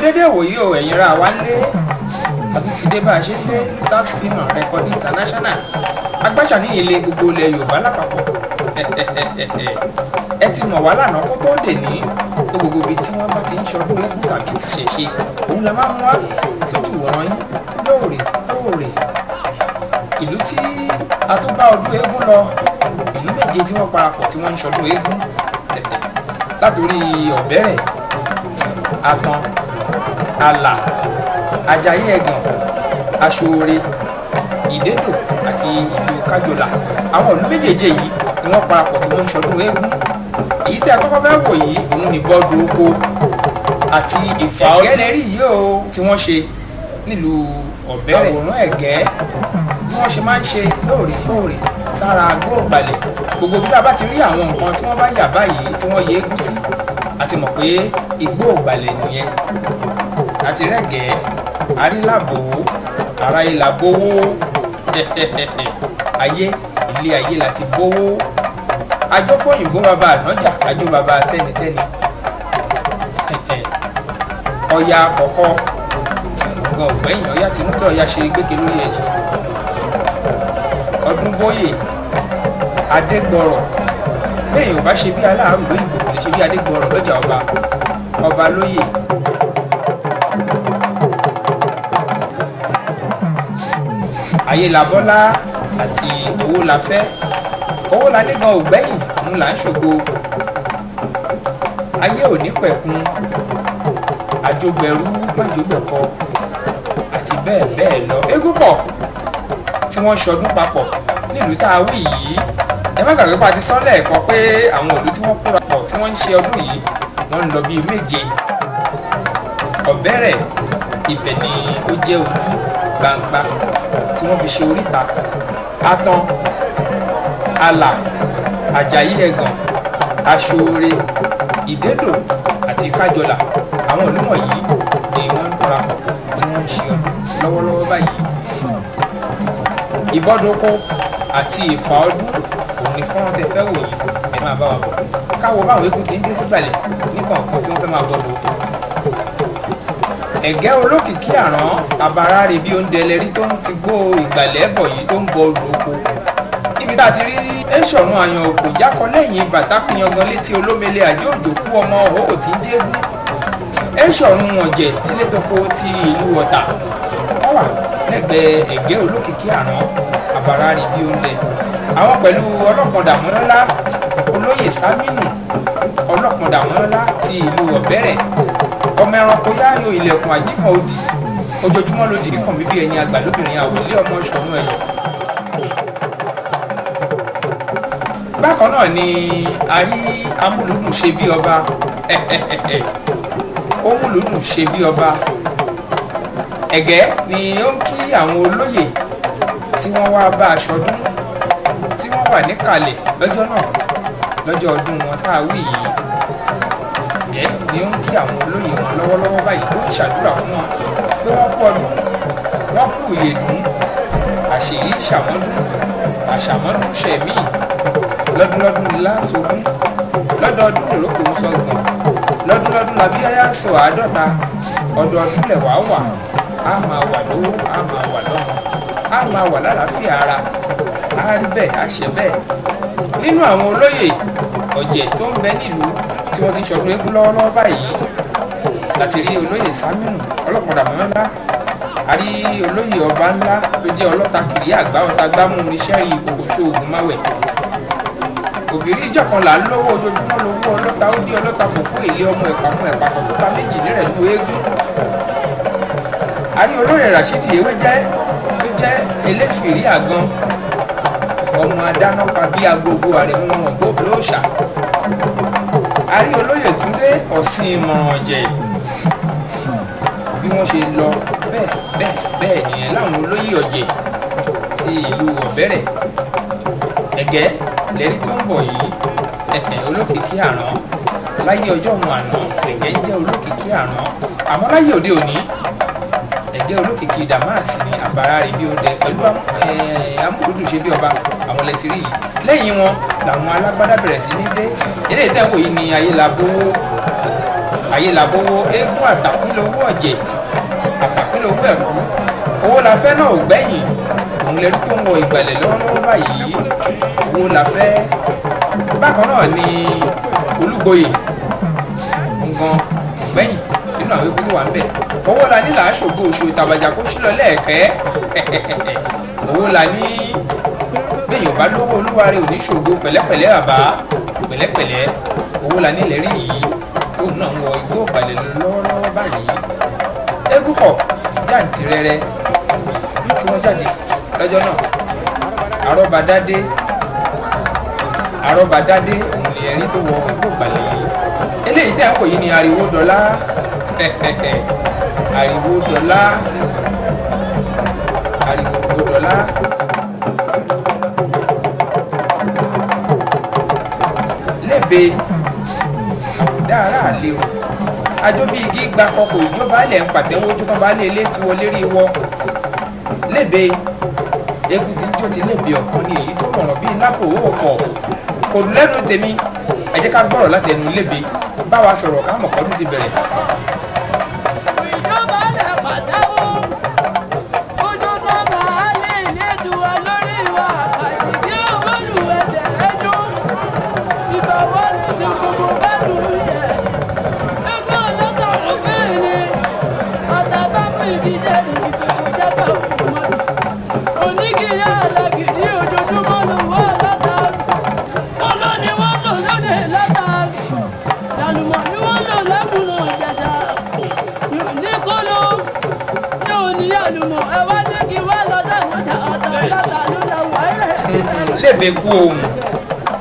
dédé wòye o ẹ̀yin ra wa lé àti ti dé bá a ṣe ń dé Lutas Film and Record International agbáṣà ní ilé gbogbo ilẹ̀ Yorùbá lápapọ̀ ẹ ti mọ̀ wá lánàá kó tó dè ní gbogbo ibi tí wọ́n bá ti ń ṣọdún eégún tàbí ti ṣẹ̀ṣe òun la máa mú wá sójú wòran yín lóòrèkóòrè. Ìlú tí a tún bá ọdún eégún lọ ìlú méje tí wọ́n parapọ̀ tí wọ́n ń ṣọdún eégún látòrí Ọ̀bẹ́rẹ̀, Àtàn, Àlà, Àjàyí Ẹ̀gàn, Aṣọọ̀rẹ́, Ìdédò àti ìlú Kájọlà. Àwọn ìlú méjèèjì yìí ni wọ́n parapọ̀ tí wọ́n ń ṣọdún eégún. Èyí tí a kọ́kọ́ fẹ́ wò yìí òun ni Ibodo Oko àti Ifa Odun yìí o tí wọ́n ṣe nílùú Ọ̀bẹ́rẹ̀. Àwòrán ẹ̀gẹ́ bí wọ́n ṣe máa ń ṣe lóòrèkóòrè sára agbóògbàlẹ̀. Gbogbo bí a bá ti rí àwọn nǹkan tí wọ́n bá yà báyìí tí wọ́n yẹ eégún sí àti mọ̀ pé igbóògbàlẹ̀ nìyẹn. Àti rẹ́gẹ̀ẹ́ arílàbò ara ilà bówó ayé ilé ayé láti bówó. Àjọ fóyìnbó bàbá ànájà àjọ bàbá tẹnitẹni. Ọya àkọ́kọ́ gan ògbẹ́yìn Ọya tinúkẹ́ Ọya ṣe gbéke lórí ẹ̀ṣin. Ọdún bóyè Adégbọrọ̀ bẹ́ẹ̀ ò bá ṣe bí aláàrú lóyìnbó kò lè ṣe bí Adégbọrọ̀ lọ́jà ọba lóyè. Ayélabọ́lá àti Owólafẹ́ Owólabí gan ògbẹ́yìn òun là ń ṣògo. Ayé ò ní pẹ̀kun àjọgbẹ̀rú májògbẹ̀kọ àti bẹ́ẹ̀ bẹ́ẹ̀ lọ. Eégún pọ̀ tí wọ́n ṣọdún papọ̀ nílùú tá a wí yìí. Ẹ má gbàgbé pa ti sọ lẹ́ẹ̀kan pé àwọn ìlú tí wọ́n kóra pọ̀ tí wọ́n ń ṣe ọdún yìí wọ́n ń lọ bíi méje. Ọ̀bẹ́rẹ̀ ibẹ̀ ni ó jẹ́ ojú gbangba tí wọ́n fi ṣe oríta. Àtàn, Àlà, Àjàyí Ẹ̀gàn, Aṣọọ̀rẹ́, Ìdédò àti Kájọlà àwọn ìlú wọ̀nyí ni wọ́n ń kóra pọ̀ tí wọ́n ń ṣe ọdún lọ́wọ́lọ́wọ́ báyìí. Ibodo Oko àti Ifa Odun òun ni fọ́nrán tẹ fẹ́ wò yìí ẹ máa bá wa bọ̀ káwọ báwọn eégún ti ń dé sígbàlẹ̀ nípa nǹkan tí wọ́n fẹ́ máa Ibodo Oko. Ẹ̀gẹ́ olókìkí àrán abara rè bí oúnjẹ ẹlẹ́rí tó ń ti gbó ìgbàlẹ̀ bọ̀ yìí tó ń bọ odò oko. Níbi tá a ti rí ẹ̀ṣọ̀run àyàn òkò jákọ lẹ́yìn bàtà pinyangan létí olómele àjọ òjò kú ọmọ òhò tí ń dégún. Ẹ̀ṣọ̀run ọ̀jẹ̀ tílétoko ti ìlú Ọ̀tà wọ́n wà lẹ́gbẹ̀ẹ́ ẹ̀gẹ́ olókìkí àrán abara rè bí oúnjẹ. Àwọn pẹ̀lú ọlọ́pọ̀dàmọ́lá olóyè Sámínù ọlọ́pọ̀dàmọ́lá ti ìlú Ọ̀bẹ́rẹ̀. Ọmọ ẹranko yáyò ilẹ̀kùn àjíkàn òdì ojoojúmọ́ ló dìrí kàn bíbí ẹni àgbà lóbìnrin àwòlé ọmọ ṣọ̀run ẹ̀yọ̀. Bákan náà ni a rí amúlùdùn ṣe bí ọba omúlùdùn ṣe bí ọba. Ẹ̀gẹ́ ni ó ń kí àwọn olóyè tí wọ́n wá bá a ṣọdún tí wọ́n wà níkàlẹ̀ lọ́jọ́ náà lọ́jọ́ ọdún wọn tá a wí yìí. Ẹ̀gẹ́ ni ó ń kí àwọn olóyè wọn lọ́wọ́lọ́wọ́ báyìí tó ń ṣàdúrà fún wọn pé wọ́n kú ọdún wọ́n kú ìyèdún àṣèyí ṣàmọ́dún àṣàmọ́dún ṣẹ̀mí lọ́dúnlọ́dún ni láṣogún lọ́dọọdún ìrókò ń sọgbọ̀n lọ́dúnlọ́dún làbíyáyá sọ àádọ́ta ọdọọdún lẹ̀wá wà á máa wà lówó á máa wà lọ́mọ á máa wà lálàáfíà ara á rí bẹ́ẹ̀ á ṣe bẹ́ẹ̀. Nínú àwọn olóyè ọ̀jẹ̀ tó ń bẹ nílùú tí wọ́n ti ń ṣọdún eégún lọ́wọ́lọ́wọ́ báyìí láti rí olóyè Sámínù ọlọ́pọ̀dàmọ́lá a rí olóyè ọba ńlá tó jẹ́ ọlọ́ta kiri àgbà ọ̀tá gbámú iṣẹ́ rí ìkòkò ṣoògùn máwẹ̀. Ògiri ìjọkan là ń lówó ojoojúmọ́ lówó ọlọ́ta ó dí ọlọ́ta fòfú èlé ọmọ ẹ̀pàkọ̀ tó ta méjì nírẹ̀ lu eégún. A rí olóyè Ràṣídì ewé jẹ́ tó jẹ́ eléfìrí àgan ọmọ adánápa bí agogo àrẹ̀mú wọn gbó lóòṣà. A rí olóyè Túndé ọ̀sìn ìmọ̀ràn ọ̀jẹ̀ bí wọ́n ṣe lọ bẹ́ẹ̀ nìyẹn láwọn olóyè ọ̀jẹ̀ ti ìlú Ọ̀bẹ́rẹ̀. Ẹ̀gẹ́ lẹ́rí tó ń bọ̀ yìí olókìkí àrán láyé ọjọ́ òun àná ẹ̀gẹ́ jẹ́ olókìkí àrán àmọ́ láyé òde òní ẹ̀gẹ́ olókìkí dàmáàsì ní àbára rẹ̀ bí ó dẹ pẹ̀lú amúlùdùn ṣe bí ọba àwọn lẹ́tìrí yìí. Lẹ́yìn wọn làwọn alágbádá bẹ̀rẹ̀ sí ní dé. Eléyìí tẹ́ wò yìí ni Ayélabówó ayé làbówó eégún àtàpínlówó ọ̀jẹ̀ àtàpínlówó ẹ̀kú owó la fẹ́ náà ò gbẹ̀yìn òun lè rí tó ń wọ ìgbàlẹ̀ lọ́wọ́lọ́wọ́ báyìí owó la fẹ́. bákan náà ni Olúgbòyè ngan gbẹ̀yìn nínú àwọn eégún tó wà ń bẹ̀. owó la ní làásògbó oṣù tàbàjà kó sílọ lẹ́ẹ̀kẹ́ owó la ní bẹ́ẹ̀ bá lówó olúwa rẹ̀ ò ní ṣògo pẹ̀lẹ́pẹ̀lẹ́ bàbá pẹ̀lẹ́pẹ̀lẹ́ owó la nílẹ̀ rí yìí tó náà ń wọ igbó ìgbàlẹ̀ lọ́wọ́lọ́wọ́ báyìí. eégún pọ̀ jàǹtìrẹrẹ tí wọ́n jáde lọ́jọ́ náà àrọ́bàdádé òun lè rí tó wọ igbó ìgbàlẹ̀ yìí. eléyìí tẹ́ ń kò yìí ni ariwo dọ́là ariwo dọ́là ariwo dọ́là. lẹ́bẹ̀ẹ́ àbùdá aráàlú o àjọ bí igi gba kọkọ ìjọba ilẹ̀ ń pàtẹ́wọ́ tó tán bá lé ilé tí wọlé rí wọ. lẹ́bẹ̀ẹ́ eégún tí ń jó ti lẹ́bẹ̀ẹ́ ọ̀kan ní èyí tó mọ̀ràn bíi lápò owó pọ̀ kò lẹ́nu tèmi ẹ jẹ́ ká gbọ́rọ̀ láti ẹnu lẹ́bẹ̀ẹ́ bá wa sọ̀rọ̀ ká mọ̀ pọ́dún ti bẹ̀rẹ̀. lẹ́bẹ̀ẹ́ kú ohun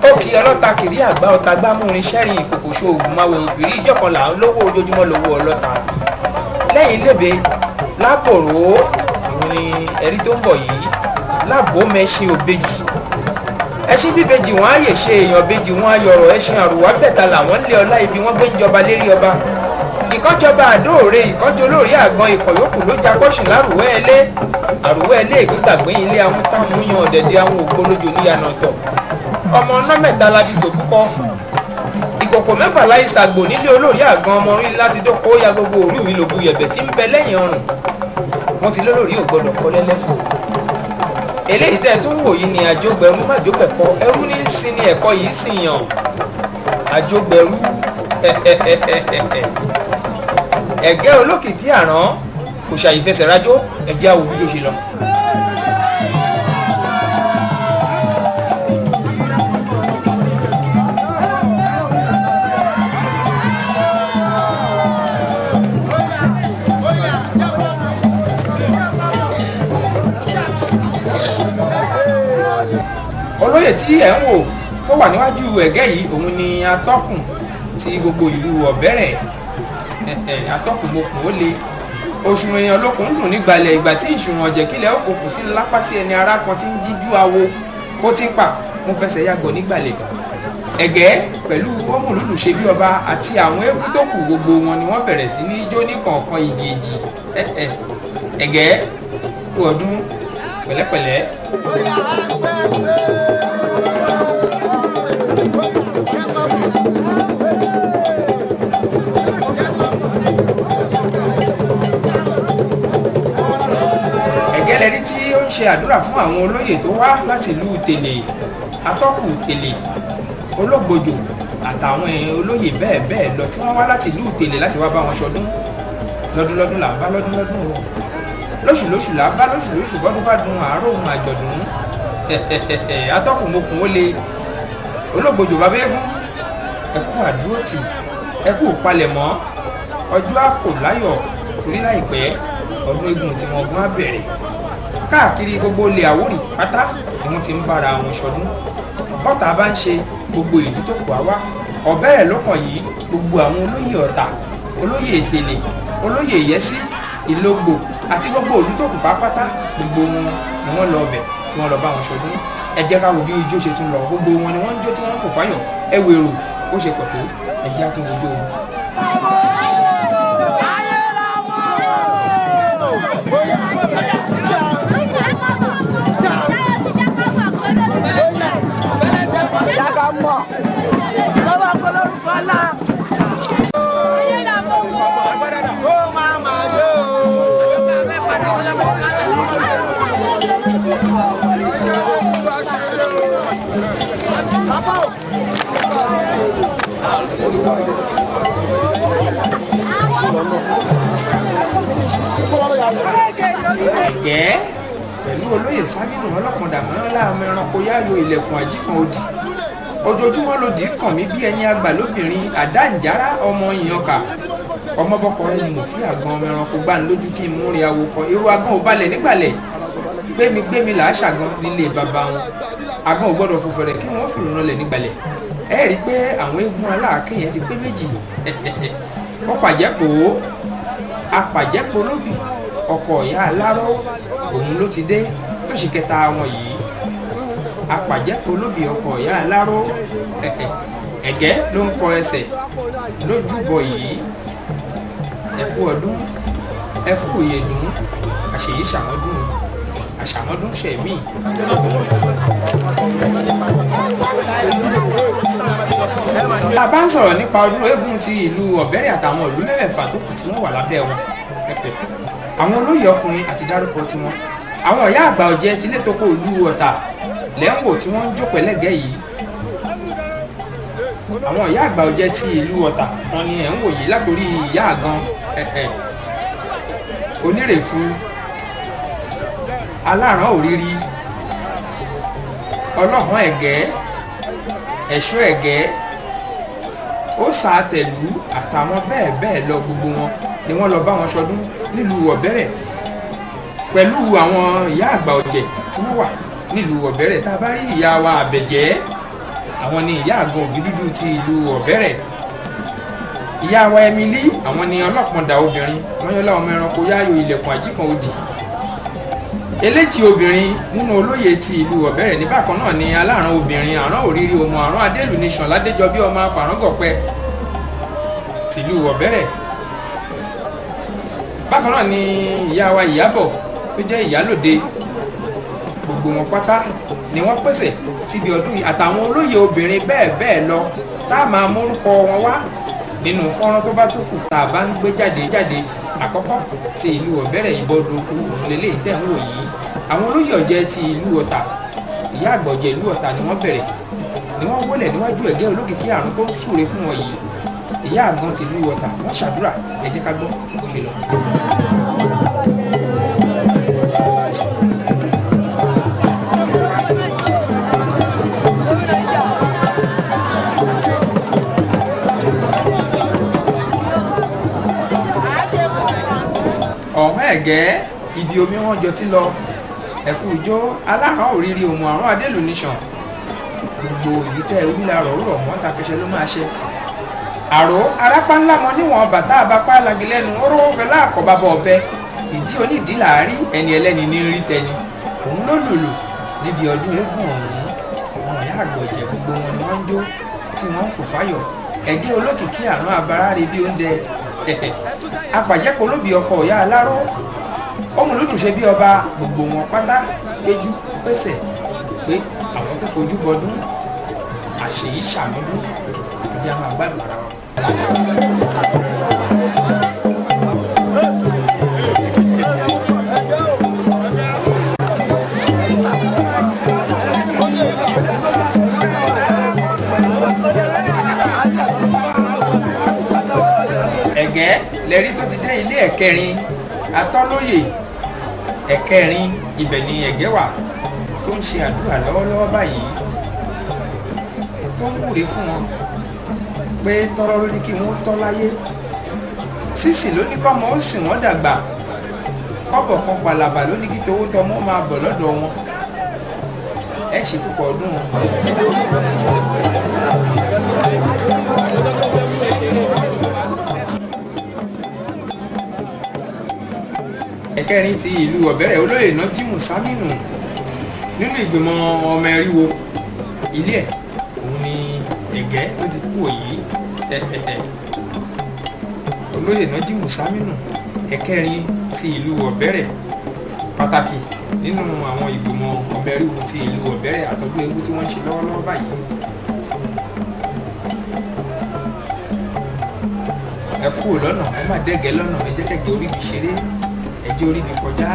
ó kí ọlọ́ta kiri àgbá ọta gbámúrin sẹ́rìn ìkòkò ṣoògùn máa wẹ̀ òbírí ìjọkànlá lówó ojoojúmọ́ lówó ọlọ́ta. lẹ́yìn lẹ́bẹ̀ẹ́ lábòrò ìrìn ẹ̀rí tó ń bọ̀ yìí lábò mẹ́ṣin òbejì ẹṣin bíbejì wọn á yè ṣe èèyàn bejì wọn á yọrọ ẹṣin àrùwá bẹ̀ta làwọn lé ọlá ibi wọn gbé ń jọba lérí ọba. ìkọ́jọba àdóòre ìkọ́jọ olórí àgan ikọ̀ yòókù ló jakọ́sìn lárùwẹ́ ẹlé àrùwẹ́ ilé ìgbégbàgbé ilé amútàmúyan ọ̀dẹ̀dẹ̀ àwọn ògbólójò níyànà ọ̀tọ̀ ọmọ ọ̀nà mẹ́ta la fi sòbúkọ ìkòkò mẹ́fà láì ṣàgbò nílé olórí àgan ọmọ orí láti dókòó ya gbogbo òru mi lòbu yẹ̀bẹ̀ tí ń bẹ lẹ́yìn ọrùn wọ́n ti lólórí ò gbọ́dọ̀ kọ́ lẹ́lẹ́fọ̀. eléyìí tẹ́ tún wò yìí ni àjọgbẹ̀rú májọgbẹ̀kọ ẹrú ní sin ni ẹ̀kọ́ yìí sì yàn àjọgbẹ̀rú ẹ̀gẹ́ olókìkí àrán kò ṣàyífẹsẹ̀rájó ẹ̀jẹ̀ àwò bí yóò ṣe lọ. olóyè tí ẹ̀ ń wò tó wà níwájú ẹ̀gẹ́ yìí òun ni atọ́kùn ti gbogbo ìlú Ọ̀bẹ́rẹ̀ atọ́kùn mokùn ó le òṣùwọ̀n èèyàn lókun ń dùn nígbàlẹ̀ ìgbà tí ìṣùwọ̀n ọ̀jẹ̀kílẹ̀ ó fòkùn sí lápá sí ẹni ará kan tí ń jíjú awo ó ti ń pa mo fẹsẹ̀ yàgò nígbàlẹ̀. ẹ̀gẹ́ pẹ̀lú ọmọlúlù ṣe bí ọba àti àwọn eégún tó kù gbogbo wọn ni wọ́n bẹ̀rẹ̀ sí ní jó ní kọ̀ọ̀kan ìjèèjì. ẹ̀gẹ́ kú ọdún pẹ̀lẹ́pẹ̀lẹ́. ẹ̀gẹ́lẹ́rí tí ó ń ṣe àdúrà fún àwọn olóyè tó wá láti ìlú tèlè atọ́kù tèlè ológbòjò àtàwọn olóyè bẹ́ẹ̀ bẹ́ẹ̀ lọ tí wọ́n wá láti ìlú tèlè láti wá bá wọn ṣọdún. lọ́dún là ń bá lọ́dún o lóṣù là ń bá lóṣù bọ́dún bá dun àárọ̀ ohun àjọ̀dún. atọ́kù mokùn ó le ológbòjò bàbá eégún ẹkú àdúrótì ẹkú palẹ̀mọ́ ọjọ́ àpò láyọ̀ torí láìpẹ́ ọdún eégún tí wọ́n gún á bẹ̀rẹ̀ káàkiri gbogbo ilẹ̀ Àwórì pátá ni wọ́n ti ń bára wọn ṣọdún. bọ́tà bá ń ṣe gbogbo ìlú tó kù á wá Ọ̀bẹ́rẹ̀ lọ́kàn yìí gbogbo àwọn olóyè Ọ̀tà olóyè Ètèlè olóyè Ìyẹ́sí Ìlógbò àti gbogbo ìlú tó kù pátá gbogbo wọn ni wọ́n lọ ọbẹ̀ tí wọ́n lọ bá wọn ṣọdún. ẹ jẹ́ ká wo bí ijó ṣe tún lọ gbogbo wọn ni wọ́n ń jó tí wọ́n ń fò fáyọ̀ ẹ wèrò ó ṣe pọ̀ tó ẹ jẹ́ àtúnwòjó wọn. Jaga mọ̀ lọ́wọ́ akọlọ́rùkọ́ ńlá. Ẹ̀gẹ́ pẹ̀lú olóyè Sámínù ọlọ́pọ̀dà mọ́lá ọmọ ẹranko yáyò ilẹ̀kùn àjíkan òdì ojoojúmọ́ ló dì í kàn mí bí ẹni àgbà lóbìnrin àdá ìjára ọmọ ìyànkà ọmọ bọ́kọrẹ́ ni mo fi àgbọn ọmọ ẹranko gbá ní lójú kí n múrin awokọ irú agán ò balẹ̀ nígbàlẹ̀ gbémi là á ṣàgán nílé bàbá wọn agán ò gbọ́dọ̀ fò fẹ̀rẹ̀ kí wọ́n fìrùnà lẹ̀ nígbàlẹ̀ ẹ rí i pé àwọn eégún aláàkè yẹn ti pé méjì wọ́n pàjẹ́pò apàjẹ́pò lóbì ọkọ̀ ìyá aláró òun ló ti dé tó ṣe kẹta wọn yìí apàjẹ́pò lóbì ọkọ̀ ìyá aláró ẹ̀gẹ́ ló ń kọ ẹsẹ̀ lójúbọ yìí ẹkú ọdún ẹkú ìyèdún àṣèyí ṣàmọ́dún àṣàmọ́dún ṣẹ̀mí. a bá ń sọ̀rọ̀ nípa ọdún eégún ti ìlú Ọ̀bẹ́rẹ̀ àtàwọn ìlú mẹ́fẹ̀ẹ̀fà tó kù tí wọ́n wà lábẹ́ wọn àwọn olóyè ọkùnrin àti dárúkọ tiwọn àwọn ọ̀yá àgbà ọ̀jẹ̀ tilé tó kó ìlú Ọ̀tà lẹ́ńwò tí wọ́n ń jókòó ẹlẹ́gẹ̀ẹ́ yìí àwọn ìyá àgbà ọ̀jẹ̀ ti ìlú Ọ̀tà wọn ni ẹ̀ ń wò yìí látòrí ìyá àgan onírèfú aláràn òrírí ọlọ́hàn ẹ̀gẹ́ ẹ̀ṣọ́ ẹ̀gẹ́ ó sàátẹ̀lú àtàwọn bẹ́ẹ̀ bẹ́ẹ̀ lọ gbogbo wọn ni wọ́n lọ bá wọn ṣọdún nílùú Ọ̀bẹ́rẹ̀ pẹ̀lú àwọn ìyá àgbà ọ̀jẹ̀ tí wọ́n wà nílùú Ọ̀bẹ́rẹ̀ tá a bá rí ìyá wa Àbẹ̀jẹ́ àwọn ni ìyá àgọ́ Ògìdúdú ti ìlú Ọ̀bẹ́rẹ̀ ìyá wa Emily àwọn ni ọlọ́pọ̀ndà obìnrin mọ́yọ́lá ọmọ ẹranko yáyò ilẹ̀kùn àjíkan òdì eléjì obìnrin nínú olóyè ti ìlú Ọ̀bẹ́rẹ̀ ní bákan náà ni aláràn obìnrin àrán òrírí ọmọ àrán adélù ní sàn ládéjọ bí ọmọ afàrángọ̀pẹ tìlú Ọ̀bẹ́rẹ̀ bákan náà ni ìyá wa Ìyábọ̀ tó jẹ́ ìyálòde gbogbo wọn pátá ni wọ́n pèsè síbi ọdún yìí àtàwọn olóyè obìnrin bẹ́ẹ̀ bẹ́ẹ̀ lọ tá a máa mórúkọ wọn wá nínú fọ́nrán tó bá tó kù tá a bá ń gbé jáde àkọ́kọ́ ti ìlú Ọ̀bẹ́rẹ̀ Ibodo Oko lélẹ́yìí tẹ̀ ń wò yìí àwọn olóyè ọ̀jẹ̀ ti ìlú Ọ̀tà ìyá àgbà ọ̀jẹ̀ ìlú Ọ̀tà ni wọ́n bẹ̀rẹ̀ ni wọ́n wọlé níwájú ẹ̀gẹ́ olókìkí àrùn tó ń súre fún wọn yìí ìyá àgbọn ti ìlú Ọ̀tà wọ́n ṣàdúrà ẹ jẹ́ ká gbọ́ bó ṣe lọ. ọ̀hún ẹ̀gẹ́ ibi omi wọn jọ ti lọ ẹ̀kú ìjó aláràn òrírí òmù àrùn adélù nìṣàn gbogbo èyí tẹ́ ẹ wílà rọ̀ mọ́ takẹsẹ ló máa ṣe àrò arápá ńlá mọ níwọ̀n bàtà àbápá lagi lẹ́nu orówó fẹlá àkọ́bàbọ̀ ọ̀bẹ ìdí onídìí làárí ẹni ẹlẹ́ni ní rí tẹni òun ló lòlò níbi ọdún eégún ọ̀hún àwọn ìyá àgbọ̀jẹ̀ gbogbo wọn ni wọ́n ń jó tí wọ́n ń fò fáyọ̀ ẹ̀gẹ́ olókìkí àrùn abara rẹ̀ bí oúnjẹ apàjẹ́pọ̀ lóbi ọkọ̀ ìyá aláró ohun lódùn ṣe bí ọba gbogbo wọn pátá péjú pèsè pé àwọn tó fojú bọdún àṣèyí ṣàmọ́dún ẹjẹ́ a máa gbádùn ara wọn. ẹ̀gẹ́ lẹ́rí tó ti dé ilé ẹ̀kẹrin atọ́lóyè ẹ̀kẹrin ibẹ̀ ni ẹ̀gẹ́ wà tó ń ṣe àdúrà lọ́wọ́lọ́wọ́ báyìí tó ń wúre fún wọn pé tọrọ ló ní kí wọ́n tọ́ láyé sísì ló ní kọ́mọ ó sì wọ́n dàgbà kọ́bọ̀ kan pàlàbà ló ní kí towó tọmọ máa bọ̀ lọ́dọ̀ wọn ẹ ṣe púpọ̀ ọdún wọn. ẹ̀kẹrin ti ìlú Ọ̀bẹ́rẹ̀ olóyè Nájímù Sámínù nínú ìgbìmọ̀ ọmọ ẹ̀ríwo ilé ẹ̀ òun ni ẹ̀gẹ́ tó ti kú òyì olóyè Nájímù Sámínù ẹ̀kẹrin ti ìlú Ọ̀bẹ́rẹ̀ pàtàkì nínú àwọn ìgbìmọ̀ ọmọ ẹ̀ríwo ti ìlú Ọ̀bẹ́rẹ̀ àtọ́gbó ewu tí wọ́n ń ṣe lọ́wọ́lọ́wọ́ báyìí. ẹ kú lọ́nà ẹ má dẹ́gẹ́ lọ́nà ẹ jẹ́ kẹ́gẹ́ orí mi ṣeré ẹjọ́ orí mi kọjá.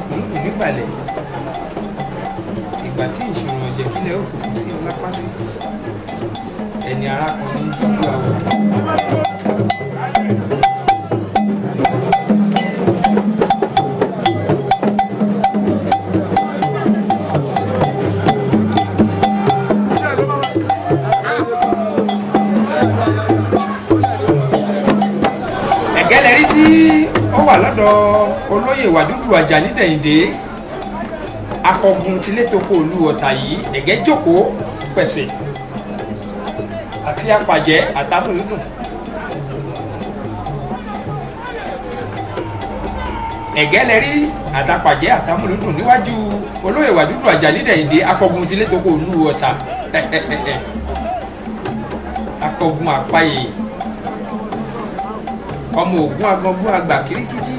kùnkùn nígbàlẹ̀ ìgbà tí ìṣòro ọ̀jẹ̀ kílẹ̀ ó fòkùn sí ọlápásí ẹni arákùnrin ń jíjú àwọ̀. ẹ̀gẹ́lẹ́rí tí ó wà lọ́dọ̀ olóyè Wàdúdù Àjàní Dẹ̀yìndé akọgun tilétoko ìlú Ọ̀tà yìí ẹ̀gẹ́ jókòó pẹ̀sẹ̀ àti apàjẹ́ àtàmúlùdùn. ẹ̀gẹ́lẹ́rí àtàpàjẹ́ àtàmúlùdùn níwájú olóyè Wàdúdù Àjàní Dẹ̀yìndé akọgun tilétoko ìlú Ọ̀tà akọgun àpáyé ọmọ Ògún agangun àgbà kirikiji.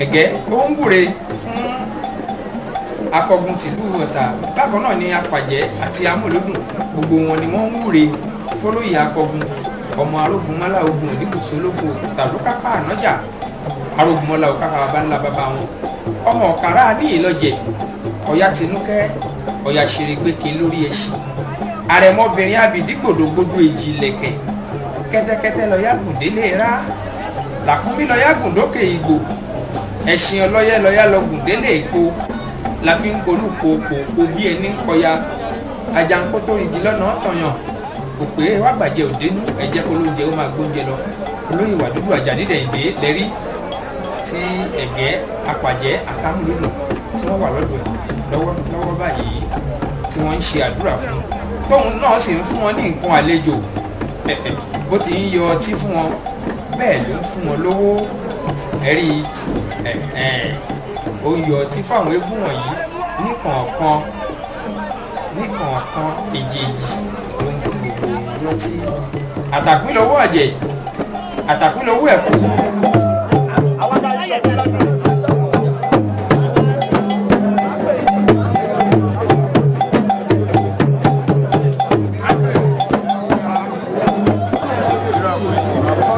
ẹ̀gẹ́ ó ń wúre fún akọgun tìlú Ọ̀tà bákan náà ni apàjẹ́ àti amúlùdùn gbogbo wọn ni wọ́n ń wúre fọlọ́yè akọgun ọmọ arógunmọ́lá ogun oníbùsùn ológun òkúta ló kápá ànájà arógunmọ́lá òkápá bàbá ńlá bàbá wọn ọmọ ọ̀kàrà ní ìlọ́jẹ̀ ọ̀yá tinúkẹ́ ọ̀yá ṣèrègbèké lórí ẹṣin àrẹ̀mọbìnrin abìdígbòdo gbogbo èjì ilẹ̀kẹ̀ kẹ́tẹ́kẹ́tẹ́ lọ́yà gùndélé rá làkúnmí lọ́yà gùndókè ìgbò ẹṣin ọlọ́yẹ lọ́yà lọ́gùn délé èpo la fi ń polú kòkòkò bí ẹni ń kọya ajankó tó rigi lọ́nà ọ̀tọ̀yàn òpè wá gbàjẹ́ òdenu ẹ̀jẹ̀ kó lóúnjẹ ó máa gbóúnjẹ lọ olóyè Wàdúdù Àjàní Dẹ̀yìndé lẹ́rí tí ẹ̀gẹ́ apàjẹ́ àtàmúlùdùn tí wọ́n wà lọ́dọ̀ ẹ̀ lọ́wọ́ báyìí tí wọ́n ń ṣe àdúrà fún tóun náà sì ń fún wọn ní nǹkan àlejò bó ti ń yọ ọtí fún wọn bẹ́ẹ̀ ló ń fún wọn lówó ẹ̀rí ó yọ ọtí fáwọn eégún wọ̀nyí níkọ̀ọ̀kan èjèèjì ló ń fún gbogbo òun lọ́tí àtàpín lọ́wọ́ àjẹ́ àtàpín lọ́wọ́ ẹ̀kọ́.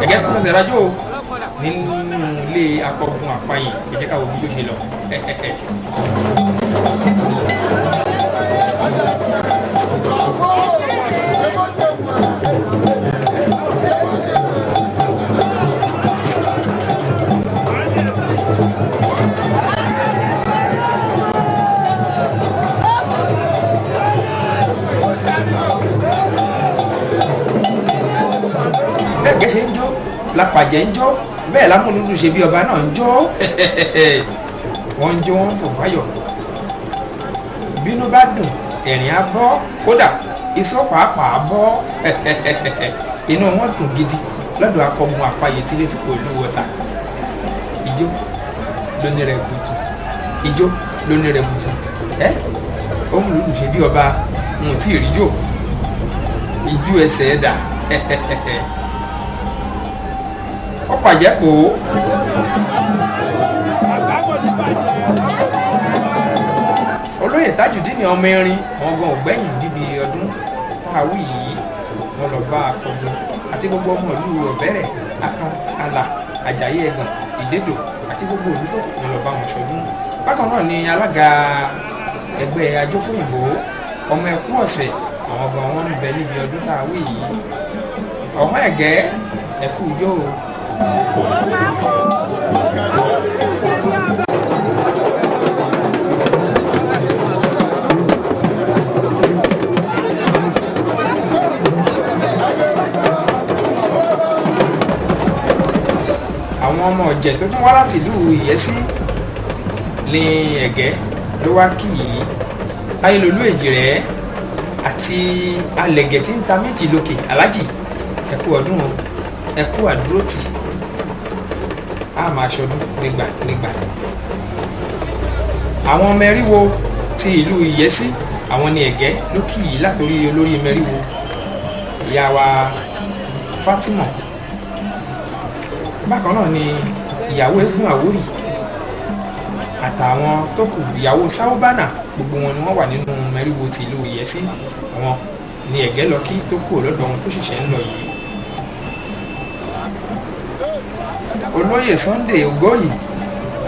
ẹ̀gẹ́ tó fẹsẹ̀ rájò nínú ilé akọgun àpáyé ẹ jẹ́ ká wo bí yóò ṣe lọ. ẹ̀gẹ́ ṣe ń jó lápàjẹ́ ń jó bẹ́ẹ̀ lámúlùdùn ṣe bí ọba náà ń jó wọ́n ń jó wọ́n ń fò fáyọ̀ bínú bá dùn ẹ̀rín á bọ́ kódà iṣọ́ pàápàá bọ́ inú wọn dùn gidi lọ́dọ̀ akọgun àpáyé tílé tí kò lú Ọ̀tà ijó lóní rẹ̀ bùtù ijó lóní rẹ̀ bùtù òmùlùdùn ṣe bí ọba n ò tí ì rí jò ijú ẹsẹ̀ ẹ̀dà ọ̀pàjẹ́ pò ó. olóyè Tajudeen ọmọ erin àwọn gan ògbẹ́yìn níbi ọdún táwí yìí wọn lọ bá akọgun àti gbogbo ọmọ ìlú Ọ̀bẹ́rẹ̀ Atan Àlà Àjàyí Ẹ̀gàn Ìdédò àti gbogbo ìlú tó wọn lọ bá wọn ṣọdún. bákan náà ni alága ẹgbẹ́ ajófóyìnbó ọmọ ẹkú ọ̀sẹ̀ àwọn gan wọn ń bẹ níbi ọdún táwí yìí ọmọ ẹ̀gẹ́ ẹkú ijó o. àwọn ọmọ ọ̀jẹ̀ tó tún wá láti ìlú Ìyẹ́sí ní ẹ̀gẹ́ ló wá kí yìí Ayélolú Èjìrẹ́ àti alẹ̀gẹ̀ tí ń ta méjì lókè alájì ẹkú ọdún o ẹkú àdúrótì a máa ṣọdún nígbà. àwọn mẹ́ríwo ti ìlú Ìyẹ́sí àwọn ní ẹ̀gẹ́ ló kì í látòrí olórí mẹ́ríwo ìyá wa Fátímọ̀ bákan náà ni ìyàwó Egun Àwórì àtàwọn tó kù ìyàwó Sáúbánà gbogbo wọn ni wọ́n wà nínú mẹ́ríwo ti ìlú Ìyẹ́sí àwọn ní ẹ̀gẹ́ lọ kí tó kù lọ́dọ̀ wọn tó ṣẹ̀ṣẹ̀ ń lọ yìí. olóyè Sunday Ògóyì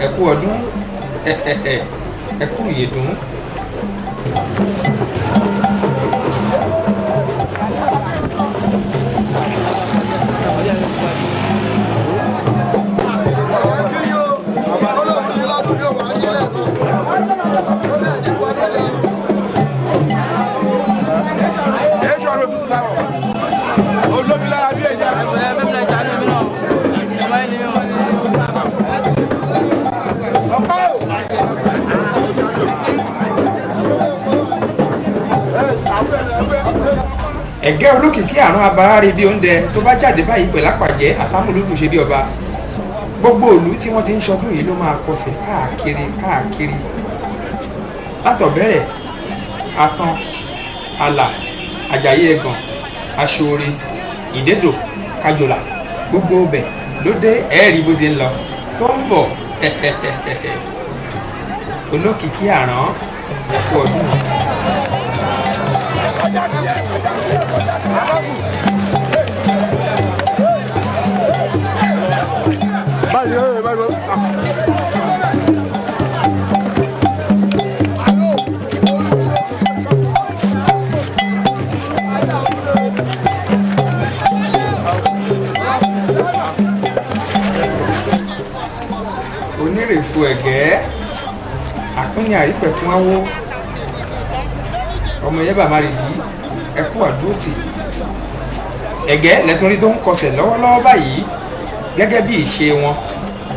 ẹ kú ọdún ẹ kú ìyèdún. ẹ̀gẹ́ olókìkí àrùn abárárẹ bíi oúnjẹ tó bá jáde báyìí pẹ̀lú àpàjẹ́ àtàmúlùdù ṣe bí ọba gbogbo ìlú tí wọ́n ti ń ṣọdún yìí ló máa kọsẹ̀ káàkiri látọ̀bẹ̀rẹ̀ atan àlà àjàyè ẹ̀gàn aṣọore ìdẹ́dò kájọlà gbogbo ọbẹ̀ ló dé ẹ̀ẹ́rì bó ti ń lọ tó ń bọ̀ olókìkí àrùn ẹ̀kú ọdún. onírèfo ẹ̀gẹ́ àpínyà àrípẹ̀kún áwó ọmọ yẹn bàmá rè dí ẹkú àdúrótì ẹ̀gẹ́ lẹ́tọ́rí tó ń kọsẹ̀ lọ́wọ́lọ́wọ́ báyìí gẹ́gẹ́ bí ìṣe wọn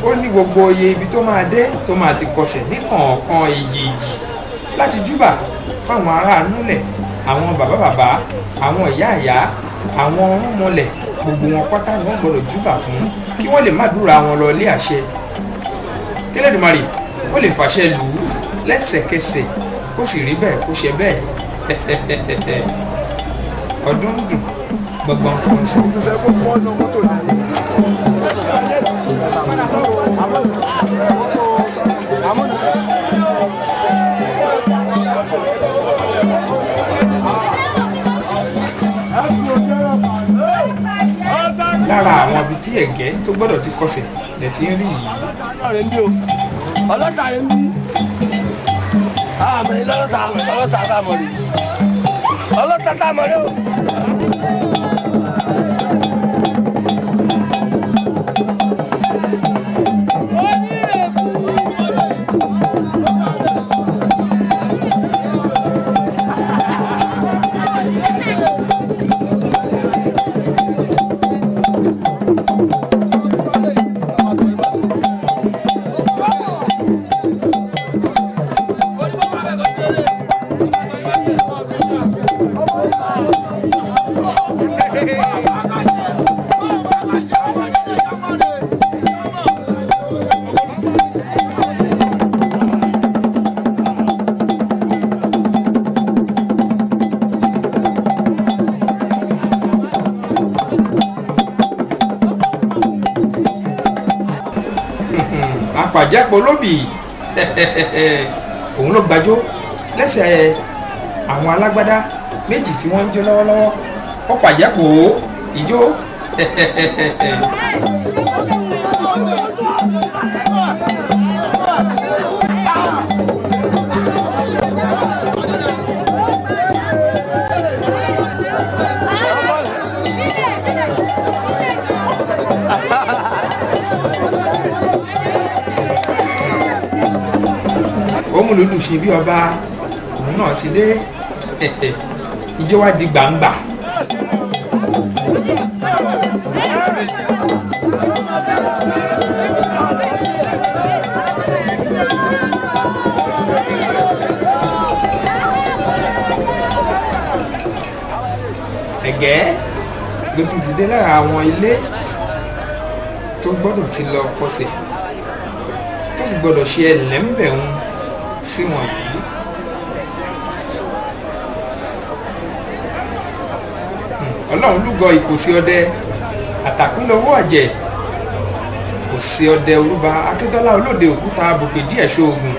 ó ní gbogbo iye ibi tó máa dé tó máa ti kọsẹ̀ ní kọ̀ọ̀kan èjìèjì láti júbà fáwọn aráàlúlẹ̀ àwọn bàbá àwọn ìyá àwọn ọmọlẹ̀ gbogbo wọn pátá ni wọ́n gbọ́dọ̀ júbà fún kí wọ́n lè má dúra wọn lọ ilé àṣẹ k'Ẹlẹ́dùmarè ó lè fàṣẹ lù ú lẹ́sẹ̀kẹsẹ̀ kó sì rí bẹ́ẹ̀ kó ṣe bẹ́ẹ̀ ọdún dùn gbọ̀ngbọ̀n kan sí. lára àwọn ibi tí ẹ̀gẹ́ tó gbọ́dọ̀ ti kọsẹ̀ lẹ̀ ti ń rí yìí. ọlọ́ta rẹ̀ ń bí àmì ọlọ́ta tá a mọ̀ rí ọlọ́ta tá a mọ̀ rí o. àpàjẹ́pọ̀ lóbì òun ló gbàjó lẹ́sẹ̀ àwọn alágbádá méjì tí wọ́n ń jó lọ́wọ́lọ́wọ́ ó pàjẹ́pọ̀ ìjó. òmùlùdù ṣe bí ọba òun náà ti dé ìjó wa di gbangba. ẹ̀gẹ́ ló ti dé lára àwọn ilé tó gbọ́dọ̀ ti lọ kọsẹ̀ tó sì gbọ́dọ̀ ṣe ẹlẹ́mbẹ̀ún sí wọn yìí. ọlọ́run lúgọ ìkòsí ọdẹ àtàkùnlọ́wọ́ àjẹ́ kò sí ọdẹ olúba akíntọ́lá olóde òkúta bòkè díẹ̀ ṣoògùn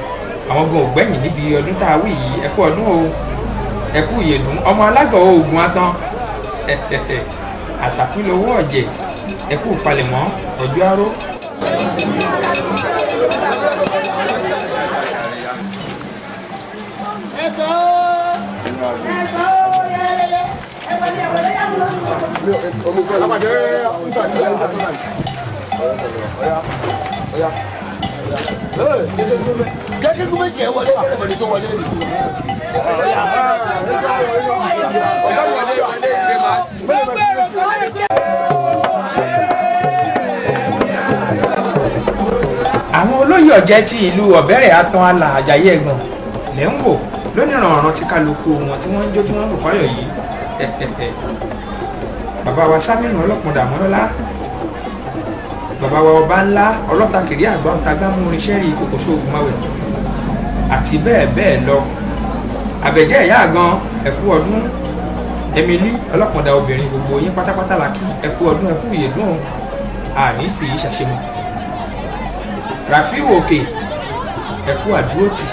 àwọn gan ògbẹ́yìn níbi ọdún tá a wí yìí ẹ kú ọdún o ẹ kú ìyèdún ọmọ alágọ̀ oògùn atán àtàkùnlọ́wọ́ àjẹ́ ẹ kú palẹ̀mọ́ ọjọ́ aró. àwọn olóyè ọ̀jẹ̀ ti ìlú Ọ̀bẹ́rẹ̀ atan àlà Àjàyí Ẹ̀gàn lẹ́ ń wò lónìrànràn tí kálukú wọn tí wọ́n ń jó tí wọ́n ń lò fáyọ̀ yìí bàbá wa Sámínú ọlọ́pàá Dàmọ́lá, bàbá wa ọba ńlá ọlọ́ta kiri àgbà ọ̀tá gbámú oníṣẹ́ rí kòkòṣó ogun máwẹ̀ àti bẹ́ẹ̀ bẹ́ẹ̀ lọ. àbẹ̀jẹ́ ìyá àgan ẹ̀kú ọdún, Emily ọlọ́pàá obìnrin gbogbo yín pátápátá la kí ẹ̀kú ọdún ẹ̀kú ìyèdún àní fi ṣàṣemọ. Rafiu Òkè ẹ̀kú àdúrótì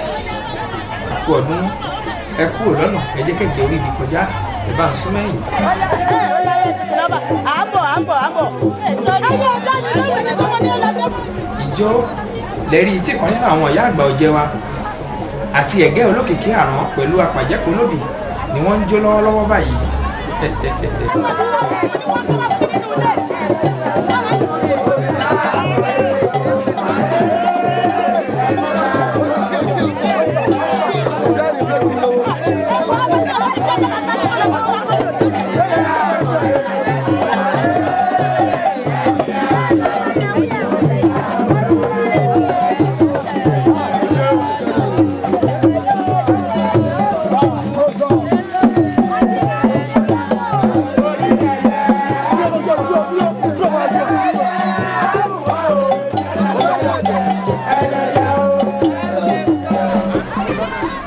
ẹ̀kú ọdún ẹ̀kú òlọ́nà ẹ̀jẹ̀kẹ̀jẹ̀ orí ibi kọjá ẹ̀ bá ń sún mẹ́yìn. ìjó lẹ́rí tí kan nínú àwọn ìyá àgbà ọ̀jẹ̀ wa àti ẹ̀gẹ́ olókìkí àrán pẹ̀lú apàjẹ́kọ̀ olóbì ni wọ́n ń jó lọ́wọ́lọ́wọ́ báyìí.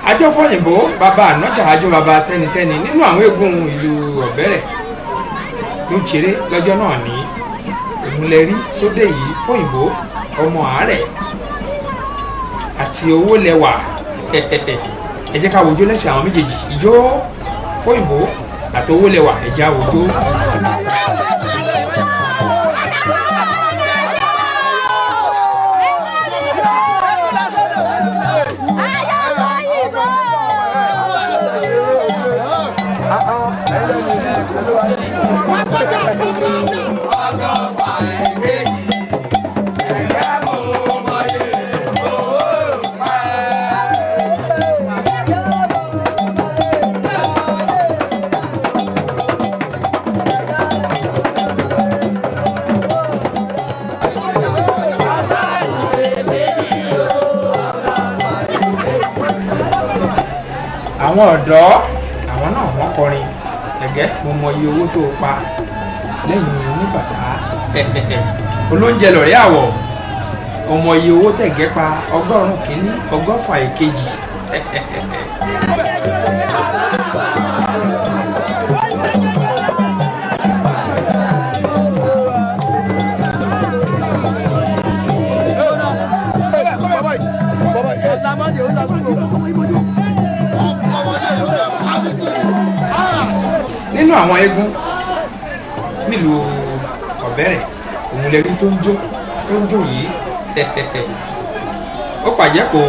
àjọ fọyìnbó bàbá ànájà àjọ bàbá tẹnitẹni nínú àwọn eégún ìlú Ọ̀bẹ́rẹ̀ tó ń ṣeré lọ́jọ́ náà ní ìmúlẹ̀rí tó dé yìí fọyìnbó ọmọ àárẹ̀ àti owó lẹ́wà ẹ jẹ́ ká wòjó lẹ́sẹ̀ àwọn méjèèjì ìjó fọyìnbó àti owó lẹ́wà ẹ jẹ́ àwòjó. àwọn ọ̀dọ́ àwọn náà wọ́n kọrin ẹ̀gẹ́ mo mọ iye owó tó pa lẹ́yìn oníbàtà olóúnjẹ lọ̀rẹ́ àwọ̀ ọmọ iye owó tẹ̀gẹ́ pa 100 kìíní 100 èkejì. nínú àwọn eégún nílùú Ọ̀bẹ́rẹ̀ òun lè rí tó ń jó yìí ó pàjẹ́ kó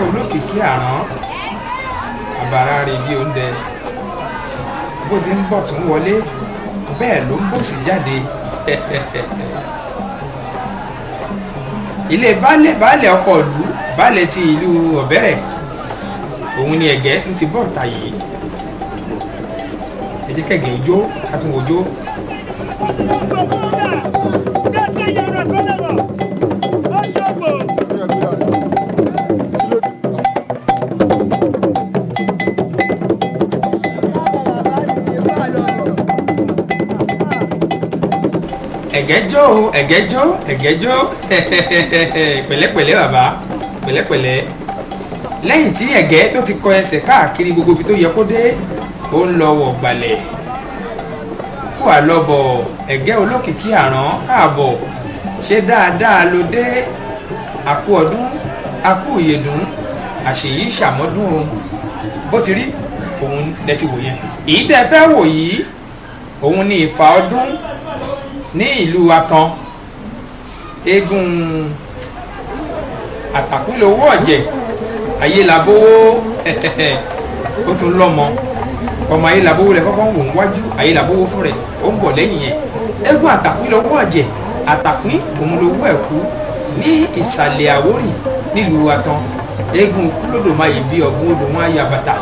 olókìkí àrán àbàrà rẹ̀ bí oúnjẹ bó ti ń bọ̀ tún wọlé bẹ́ẹ̀ ló ń bọ̀ sí jáde. ilé baálẹ̀ ọkọ̀ ìlú baálẹ̀ ti ìlú Ọ̀bẹ́rẹ̀ òun ni ẹ̀gẹ́ ló ti bọ̀ ta yìí ẹ jẹ́ kẹ́gẹ́ ijó ká tún wojó. ẹ̀gẹ́jọ́ pẹ̀lẹ́pẹ̀lẹ́ bàbá pẹ̀lẹ́pẹ̀lẹ́ lẹ́yìn tí ẹ̀gẹ́ tó ti kọ ẹsẹ̀ káàkiri gbogbo ibi tó yẹ kó dé ó ń lọ wọ̀ gbalẹ̀ kó wà lọ́bọ̀ ẹ̀gẹ́ olókìkí àrán káàbọ̀ ṣe dáadáa ló dé àkú ọdún àkú ìyèdún àṣèyí ṣàmọ́dún o bó ti rí òun lẹ ti wò yẹn. èyí tẹ́ fẹ́ wò yìí òun ni Ifa ọdún ní ìlú Atan eégún àtàpínlẹ̀ owó ọ̀jẹ̀ ayélabówó ó tún lọ́mọ ọmọ ayélabówó lẹ kọ́kọ́ ń wò níwájú ayélabówó fún rẹ̀ ó ń bọ̀ lẹ́yìn yẹn eégún àtàpínlẹ̀ owó ọ̀jẹ̀ àtàpín òun lowó ẹ̀kú ní ìsàlẹ̀ Àwórì nílùú Atan eégún kúlódò máa yìí bí ọ̀gbun odò wọn ayé àbàtà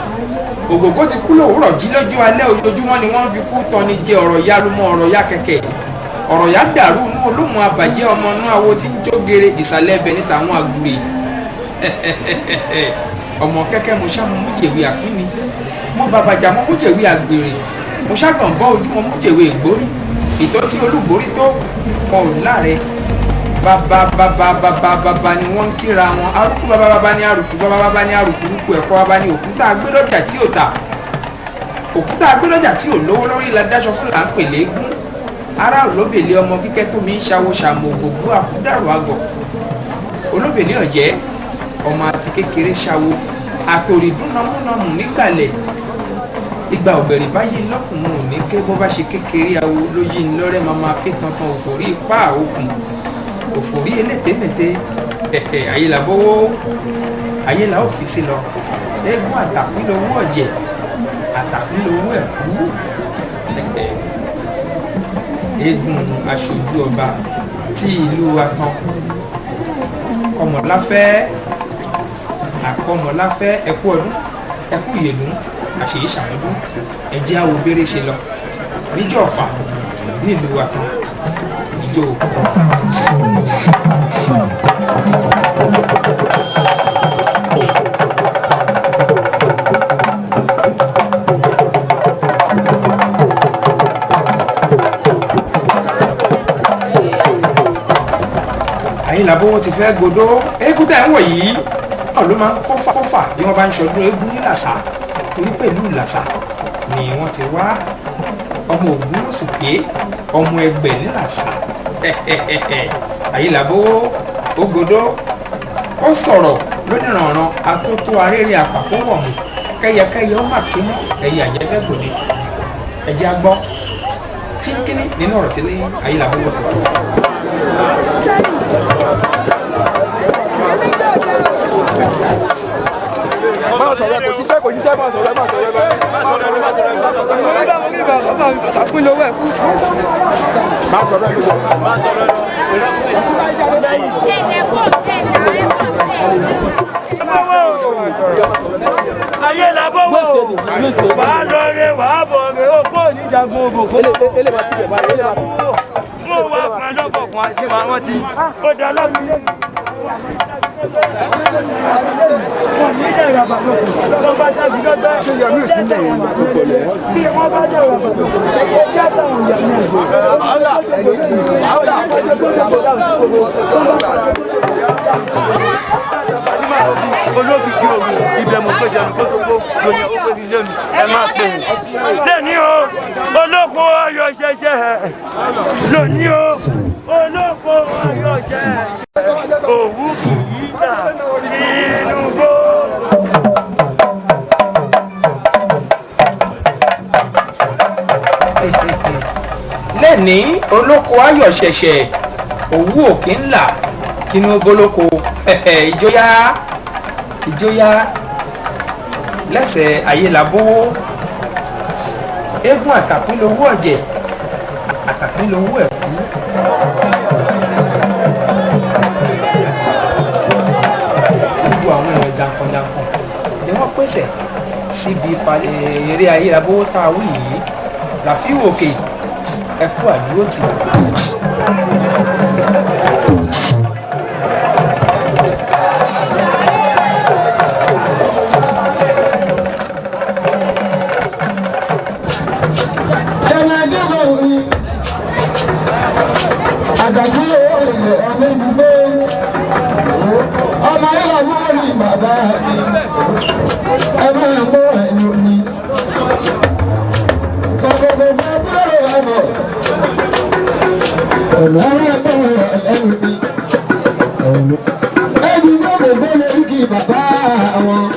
ògògó ti kú lòwúrọ̀ jí lójú alẹ́ ojoojúmọ́ ni wọ́n fi kú tọ́ni jẹ ọ̀rọ̀ ya lumọ́ ọ̀rọ̀ ya kẹ̀kẹ́ ọ̀rọ̀ ya dàrú inú olóhùn abàjẹ́ ọmọ náà wo ti ń jó gere ìsàlẹ̀ ẹbẹ̀ níta àwọn àgùrè ọmọ kẹ́kẹ́ mo ṣá mo mú jèwe àpínni mo bàbàjà mo mú jèwe àgbèrè mo ṣàgàn bọ́ ojú mo mú jèwe ìgbórí ìtọ́ tí olúborí tó wọn ò láre bàbá ni wọ́n ń kíra wọn arúkú bàbá ní arúkú bàbá ní arúkú rúkú ẹ̀kọ́ bàbá ní òkúta agbẹ́dọ́jà tí ò ta òkúta agbẹ́dọ́jà tí ò lówó lórí ládàṣọ fún là ń pè léegun ara olóbèlé ọmọ kíkẹ́ tó mi ń ṣàwò ṣàmò ògògbó àkúdàrú àgọ̀ olóbèlé ọ̀jẹ́ ọmọ àti kékeré ṣàwò àtòrìdún nọmúnọmù nígbàlẹ̀ ìgbà ọ̀gbẹ̀rẹ̀ báyìí lọ́kùnrin ò ní ké bó bá ṣe kékeré awo lóyè ńlọ́rẹ́ máa ké tantan òfòrí ipá òkun òfòrí elétémété ayélabówó ayéla òfìsí lọ eégún àtàpínlẹ̀ owó ọ̀jẹ̀ àtàpínlẹ̀ owó ẹ̀kú eégún aṣojú ọba tí ìlú Atan ọmọláfẹ́ àkọmọláfẹ́ ẹkú ọdún ẹkú ìyèdún àṣèyí ṣàmọ́dún ẹjẹ́ àwọ̀ bèrè ṣe lọ níjọ́ Ọ̀fà nílùú Atan ìjọ Oko. ayélabówó ti fẹ́ godó eégún tẹ̀ ń wò yìí náà ló máa ń kófà bí wọ́n bá ń ṣọdún eégún ní Làṣà torí pẹ̀lú Làṣà ni wọ́n ti wá ọmọ Ògún lóṣùké ọmọ Ẹgbẹ́ ní Làṣà ayélabówó ó godó ó sọ̀rọ̀ lónìrànràn atótó arére àpapọ̀ wọ̀mù kẹyẹkẹyẹ ó mà ké mọ́ ẹ̀yẹ àjẹfẹ́ gbòde ẹ̀jẹ̀ agbọ́ tínkínní nínú ọ̀rọ̀ tí ayélabówó sọ. Máa sọ̀rọ̀ kò ṣiṣẹ́ máa sọ̀rọ̀ àtàkùn lówó ẹ̀kú. Máa sọ̀rọ̀ ayélabówó wàá lọrẹ wàá bọ̀rẹ̀ okó níjàgbọ́n òbò mo wá kan lọ́kọ̀ọ̀kan àti àwọn tí ó dá lọ́kùnrin. Wọ́n ní ìjà ìràbà lọ́kùn bá jáde lọ́gbà ìyàmí ìpínlẹ̀ yìí bí wọ́n bá jẹ́ ìràbà lọ́kùn tí àtàwọn ìyàmí olókìkí òun ìbẹ̀mọ̀ pèsè ẹnu kótópó lónìí ó pèsè ìjẹun ẹ máa pè é. lẹ́ni o olóko ayọ̀ ṣẹṣẹ lónìí o olóko ayọ̀ ṣẹṣẹ òwú kì í dà nínú gbó. lẹ́ni olóko ayọ̀ ṣẹ̀ṣẹ̀ òwú òkè ńlá kínú bólóko ìjóyà lẹ́sẹ̀ ayélabówó eégún àtàpínlẹ̀ owó ọ̀jẹ̀ àtàpínlẹ̀ owó ẹ̀kú. gbogbo àwọn èèyàn jankan-jankan ni wọ́n pèsè síbi eré ayélabówó tá a wí yìí Ràfíù Òkè ẹ̀kú àdúrótì. ọmọ ilẹ̀ wọ́n ní bàbá mi ẹ máa mú ẹ̀yọ́ ni kọ̀kọ̀kọ̀ bá bẹ̀rẹ̀ ẹ̀bọ̀ ọ̀nà ẹ̀bọ̀ ẹ̀lẹ́nu ni bàbá wọn.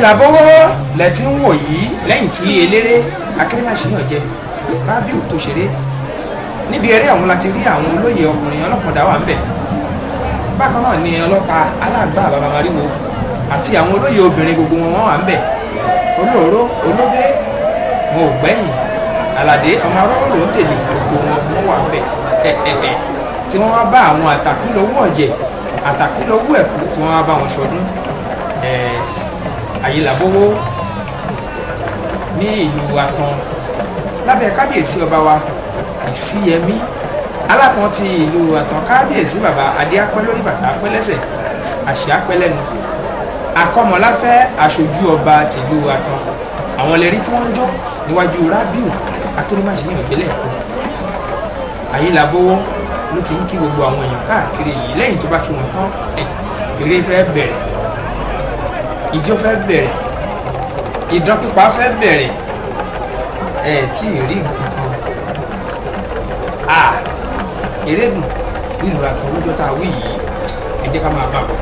Ayélabówó lẹ ti ń wò yìí lẹ́yìn tí eléré akérèmàṣíyàn jẹ Rábíù tó ṣeré níbi eré ọ̀hún láti rí àwọn olóyè ọkùnrin ọlọ́pàá wà ń bẹ̀ bákan náà ni ọlọ́ta alágbá bàbá mariwo àti àwọn olóyè obìnrin gbogbo wọn wà ń bẹ̀ olóró olóbé wọn ò gbẹ̀yìn aládé ọmọ arọ́rọ́ ló ń tèlè gbogbo wọn wà ń bẹ̀ tí wọ́n wá bá àwọn àtàpínlówó ọ̀jẹ̀ àtàpínlówó ẹ̀kú tí wọ́n wá bá wọn ṣọdún Ayélabówó ní ìlú Àtàn lábẹ́ kábíyèsí ọba wa Ìsíyẹmí Alátàn ti ìlú Àtàn kábíyèsí bàbá adé apẹ́ lórí bàtà apẹ́ lẹ́sẹ̀ àṣẹ apẹ́ lẹ́nu akọ́mọláfẹ́ aṣojú ọba tìlú Àtàn àwọn lẹ́rí tí wọ́n ń jó níwájú Rábíù akérèmàṣíyàn jẹ́lẹ̀ Ayélabówó ló ti ń kí gbogbo àwọn èèyàn káàkiri yìí lẹ́yìn tó bá kí wọn tán eré fẹ́ bẹ̀rẹ̀ ìjó fẹ́ bẹ̀rẹ̀ ìdán pípa fẹ́ bẹ̀rẹ̀ tí ì rí nǹkan kan eré dùn nílùú Àtàn lọ́jọ́ tá a wí yìí ẹ jẹ́ ká máa bá wọn.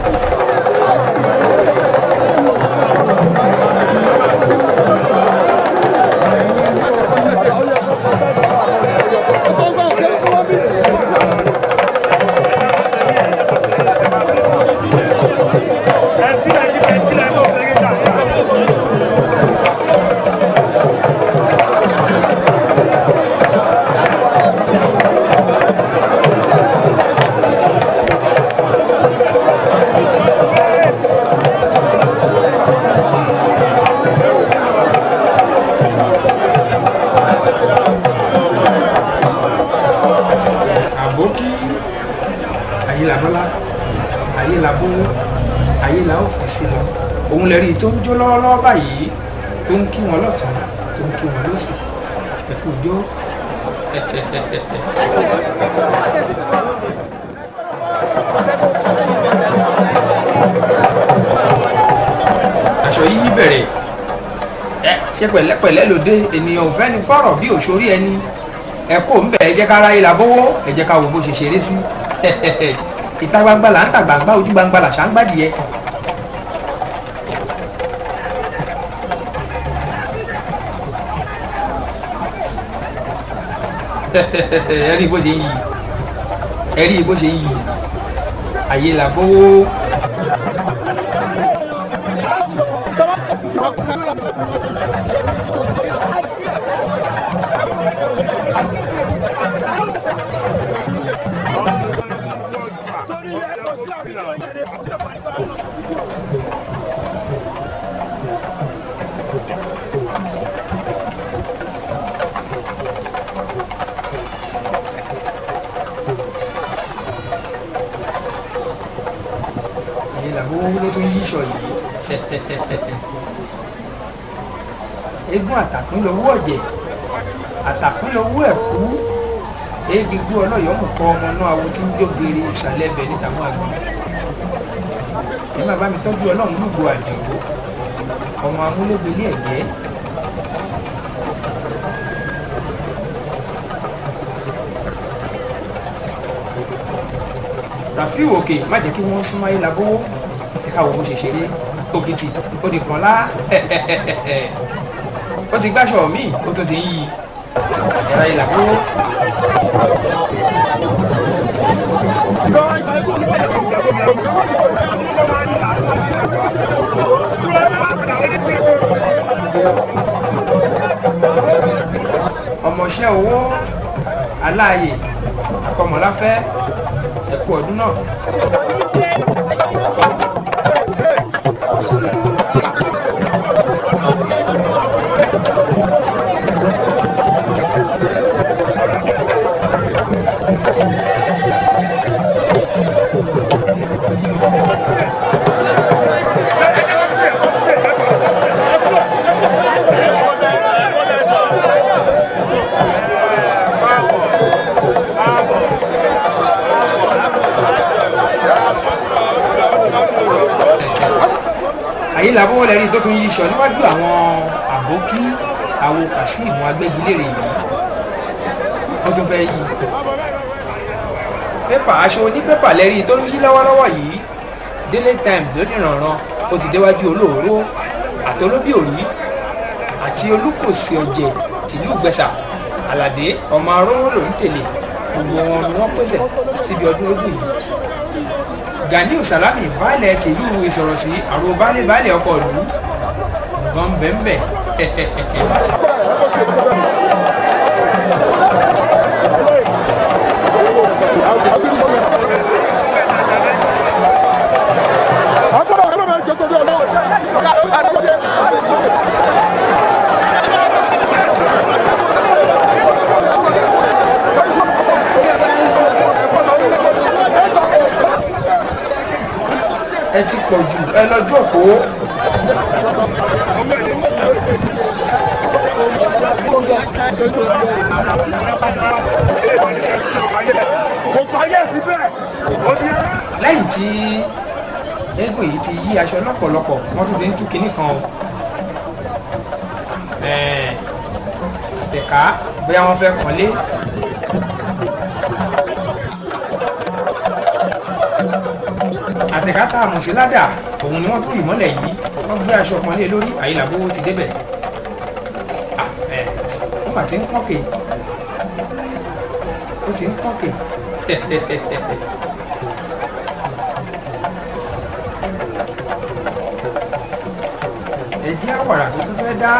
Ayélabówó Ayélafèsì lọ òun lè rí i tó ń jó lọ́wọ́lọ́wọ́ báyìí tó ń kí wọn lọ́tún tó ń kí wọn lọ́sì ẹ̀kú jó aṣọ yíyí bẹ̀rẹ̀ ṣe pẹ̀lẹ́pẹ̀lẹ́ lòdì ènìyàn ò fẹ́ ni fọ́rọ̀ bí òṣòrí ẹni ẹ̀kọ́ ń bẹ̀ ẹ jẹ́ ká ra Ayélabówó ẹ jẹ́ ká wo bó ṣe ṣeré sí ìta gbangba là ń tà gbangba ojú gbangba là ṣá ń gbádìẹ. ẹ rí bó ṣe ń yí ẹ rí bó ṣe ń yí Ayélabówó. Ayélabówó ló tún yíṣọ yìí eégún àtàpínlówó ọ̀jẹ̀ àtàpínlówó ẹ̀kú egbígbó ọlọ́yọ̀mù kọ́ ọmọ náà awo tí ń jó geere ìsàlẹ̀ ẹbẹ̀ níta mọ́ àgbọn ẹ má bá mi tọ́jú ọlọ́run lùgbò àdìo ọmọ amúlégbélé ẹ̀gẹ́ Ràfíù Òkè má jẹ́ kí wọ́n súnmọ́ Ayélabówó jẹ́ ká wo bó ṣe ṣeré òkìtì ó di pọ́nlá ó ti gbáṣọ míì ó tún ti ń yí ẹ̀rọ Ayélabówó. ọmọọṣẹ́ owó aláàyè àkọmọláfẹ́ ẹ̀kú ọdún náà. Ayélabówó lẹ́rí tó tún yíṣọ níwájú àwọn àbókí àwo kàsíìmù agbẹ́gilére yìí wọ́n tún fẹ́ yí pépà aṣọ onípépà lẹ́rí tó ń yí lọ́wọ́lọ́wọ́ yìí Daily Times ló ní ìrànràn ó ti déwájú olóòró àtolóbí òrí àti olùkòsí ọ̀jẹ̀ tìlú gbẹ̀sà àlàdé ọmọ arówó lòún tèlè gbogbo wọn ni wọ́n pèsè síbi ọdún eégún yìí. Ganiu Salami baálẹ̀ tìlú Ìsọ̀rọ̀sí àrò baálẹ̀ ọkọ̀ ìlú ìbọn bẹ́ẹ̀ ẹ ti pọ̀ jù ẹ lọ jókòó. lẹ́yìn tí eégún yìí ti yí aṣọ lọ́pọ̀lọpọ̀ wọ́n tún ti ń tú kinní kan o. àtẹ̀ká bóyá wọ́n fẹ́ kànlé. àtẹ̀ká tá a mọ̀ sí ládà òun ni wọ́n tún rì mọ́lẹ̀ yìí wọ́n gbé aṣọ kan lé lórí àyílàbówó ti débẹ̀. ó mà ti ń pọ́nkè ó ti ń pọ́nkè. ẹ̀jẹ̀ àwàrà tó tún fẹ́ dá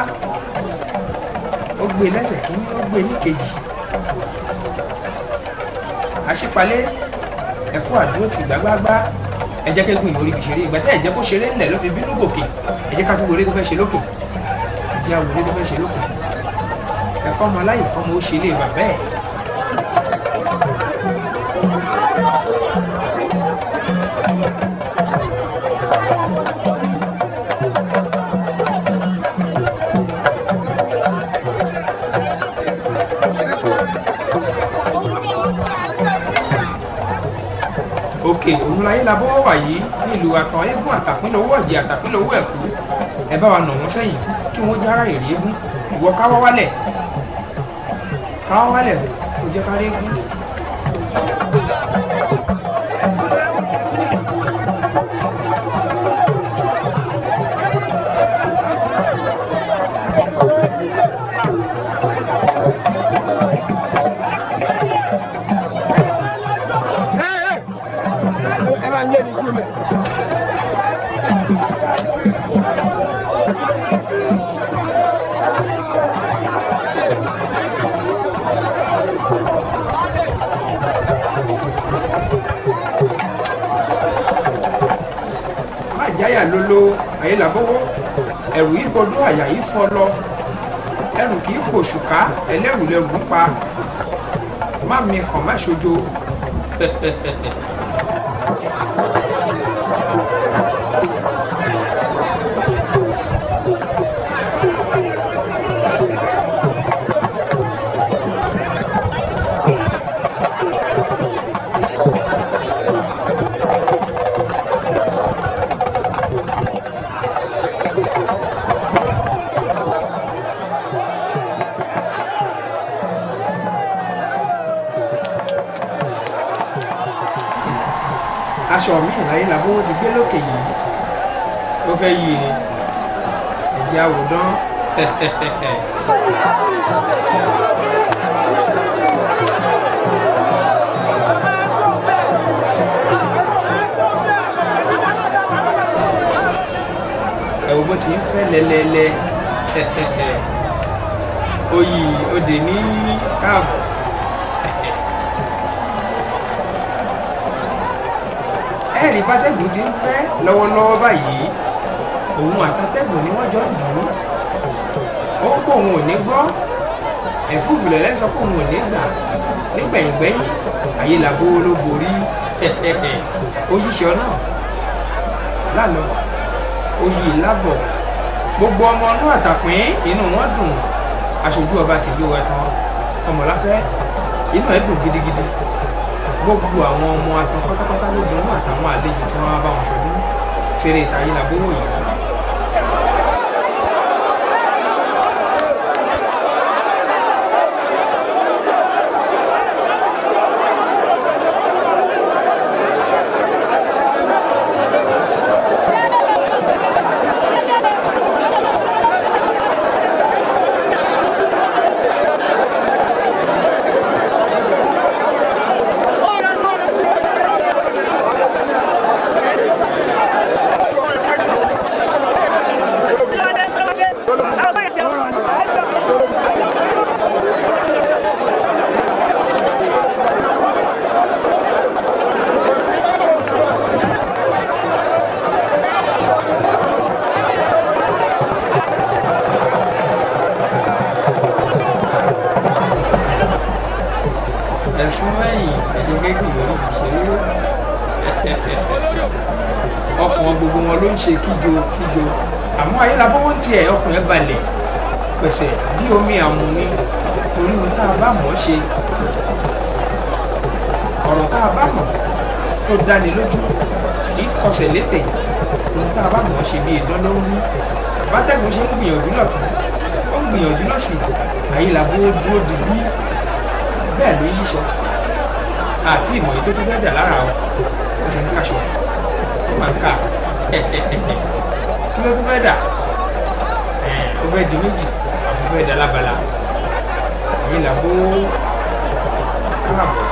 ó gbé lẹ́sẹ̀ kínní ó gbé ní kejì. àṣepalẹ̀ ẹ̀kú àdúró ti gbágbágbá ẹ jẹ́ kẹ́gùn yìí orí kìí ṣeré ìgbà tẹ́ ẹ jẹ́ kó ṣeré ńlẹ̀ ló fi bínú gòkè ẹ jẹ́ ká tún wòlé tó fẹ́ ṣe lókè ẹ jẹ́ àwòlé tó fẹ́ ṣe lókè ẹ fọ́mọ aláyè kọ́mọ ó ṣe ilé bàbá ẹ̀. òkè òun láyé la bọ́wọ́ wà yìí nílùú àtàn eégún àtàpínlówó ọ̀jẹ̀ àtàpínlówó ẹ̀kú ẹ bá wa nà wọ́n sẹ́yìn kí wọ́n jára èrè eégún ìwọ káwọ́ wálẹ̀ kó jẹ́ kárí eégún. jáyà lolo àyèlàbówó ẹ̀rù ìbọdó àyà yìí fọ́ lọ ẹrù kì í pòṣùká ẹlẹ́rù lẹ́rù ń pa má mi kàn má ṣojo. aṣọ míì láyé làbówó ti gbé lókè yìí ó fẹ́ yí ni ẹ̀jẹ̀ àwòdán. ẹ̀wọ̀n bó ti ń fẹ́ lẹ́lẹ́lẹ́ oyè òde ní káàbọ̀. ẹ̀rí bátẹ́gùn ti ń fẹ́ lọ́wọ́lọ́wọ́ báyìí òun àtàtẹ́gùn ni wọ́n jọ ń dùn ó ń pò òun ò ní gbọ́ ẹ̀fúùfù lẹ́lẹ́ sọ pé òun ò ní gbà nígbẹ̀yìngbẹ̀yìn àyèlàbówó ló borí oyíṣẹ́ náà lálọ́ oyè lábọ̀ gbogbo ọmọ inú àtàpín inú wọn dùn aṣojú ọba tìlú ẹ̀tàn Kọmọláfẹ́ inú ẹ̀ dùn gidigidi gbogbo àwọn ọmọ àtàn pátápátá ló dùn ún àtàwọn àlejò tí wọ́n bá wọn ṣọdún ṣeré ìta àyèlàbówó yìí. súnmẹ́yìn ẹ̀jẹ̀ gẹ́gẹ́ ìyọrí ìṣeré ọkàn gbogbo wọn ló ń ṣe kíjo kíjo àmọ́ ayélabọ́ wọn tiẹ̀ ọkùnrin ẹ̀ balẹ̀ pẹ̀sẹ̀ bí omi àmú ni torí ohun tá a bá mọ̀ ọ́ ṣe ọ̀rọ̀ tá a bá mọ̀ tó dáni lójú kì í kọsẹ̀ létè ohun tá a bá mọ̀ ọ́ ṣe bí ìdán ló ń rí bátẹ́gùn ṣe ń gbìyànjú lọ́tún ó ń gbìyànjú lọ́sì ayélabọ́ dúró digbí bẹ́ẹ̀ ló yíṣọ àti ìmọ̀ yìí tó ti fẹ́ dà lára ọ ó ti ń kàṣọ ó máa ń kà kí ló tún fẹ́ dà ó fẹ́ di méjì àbó fẹ́ dà lábala ayélabọ́ káàbọ̀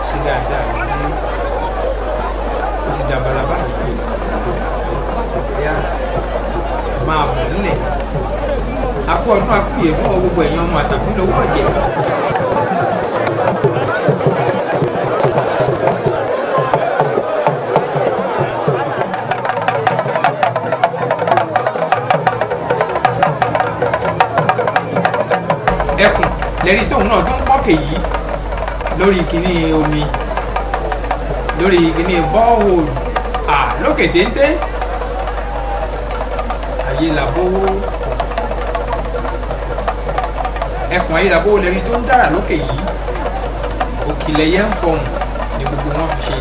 ṣe dáadáa lórí ó ti dàbàlà báyìí ẹ̀yà máa bọ̀ nílẹ̀ akú ọdún akúyè fún ọ gbogbo èèyàn ọmọ àtàkùn lówó ọ̀jẹ̀. ẹkùn lẹ́rìí tóun náà tó ń pọ́kè yìí lórí kíní omi lórí kíní bọ́ọ̀hùlù lókè téńté ayélabówó ẹkùn ayélabówó lẹ́rìí tó ń dára lókè yìí òkìlẹ̀ yẹn ń fọhùn ní gbogbo wọn fi ṣe.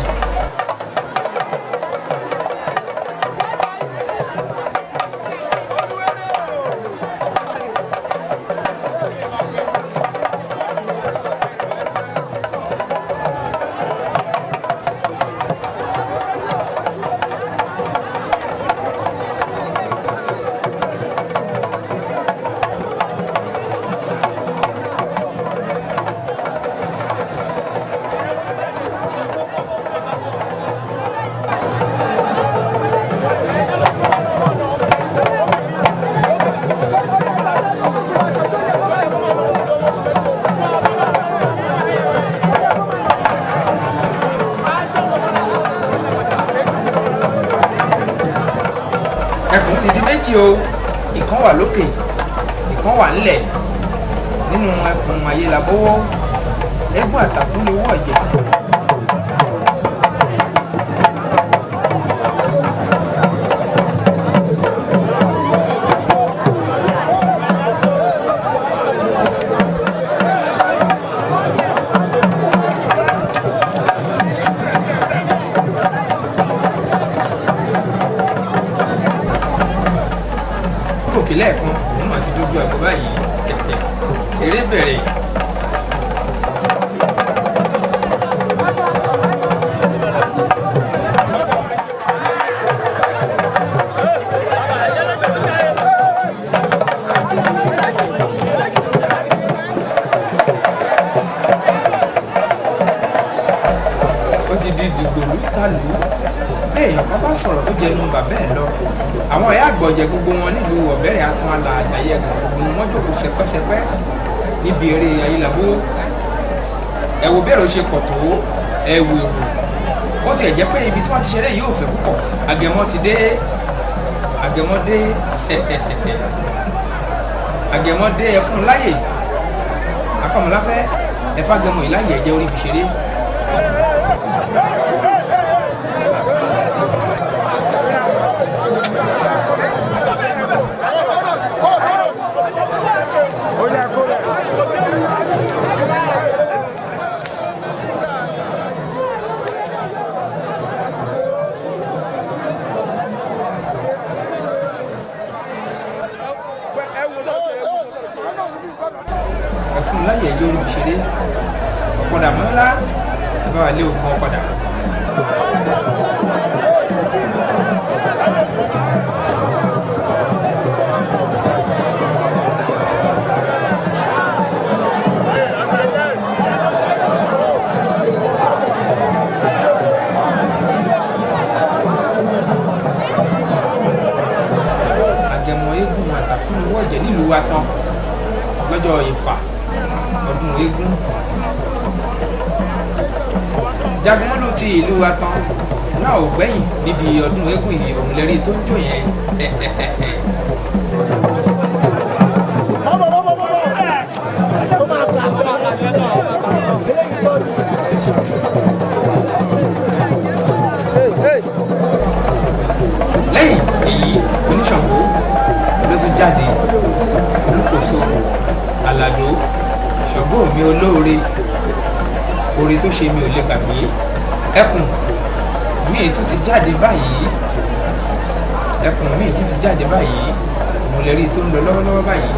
ẹkùn ti di méjì o ìkan wà lókè ìkan wà ńlẹ̀ nínú ẹkùn ayélabówó ẹgbọn àtàkùn lówó ọ̀jẹ̀. òkè lẹ́ẹ̀kan òun náà ti dójú àgọ́ báyìí eré bẹ̀rẹ̀. ó ti di dìgbòlú tàlú èèyàn kan bá sọ̀rọ̀ tó jẹnu bàbá ẹ̀ lọ àwọn ẹ̀yà àgbọ̀jẹ̀ gbogbo wọn nílùú ọ̀bẹ̀rẹ̀ àtàn àlà àjàyè ẹ̀gàn gbogbo wọn jókòó sẹpẹ́sẹpẹ́ níbi eré ayélabó ẹ wo bẹ́ẹ̀ ló ṣe pọ̀ tó ẹ wo èrò ó tiẹ̀ jẹ́ pé ibi tí wọ́n ti ṣeré yìí ò fẹ́ púpọ̀ àgẹ̀mọ́ ti dé àgẹ̀mọ́ dé àgẹ̀mọ́ dé ẹ fún un láyè akọ́mọláfẹ́ ẹ fàgẹ̀mọ́ ìláyè ẹ̀jẹ̀ orí fi ṣeré. ẹfun láyé ẹjọ́ orí ìṣeré ọ̀pọ̀dà mọ́lá ẹ bá wà lé ogun ọ̀pọ̀dà. àgẹ̀mọ̀ eégún àtàkùn owó ọ̀jẹ̀ nílùú wa tán lọ́jọ́ Ifá ọdún eégún Jagunmọ́lú ti ìlú wa tán náà ò gbẹ̀yìn níbi ọdún eégún yìí òun lẹ́rí tó ń jó yẹn. olúkòso àlàdó ṣògo mi olóore oore tó ṣe mi ò lè gbàgbé ẹkùn míì tún ti jáde báyìí mo lè rí i tó ń lọ lọ́wọ́lọ́wọ́ báyìí.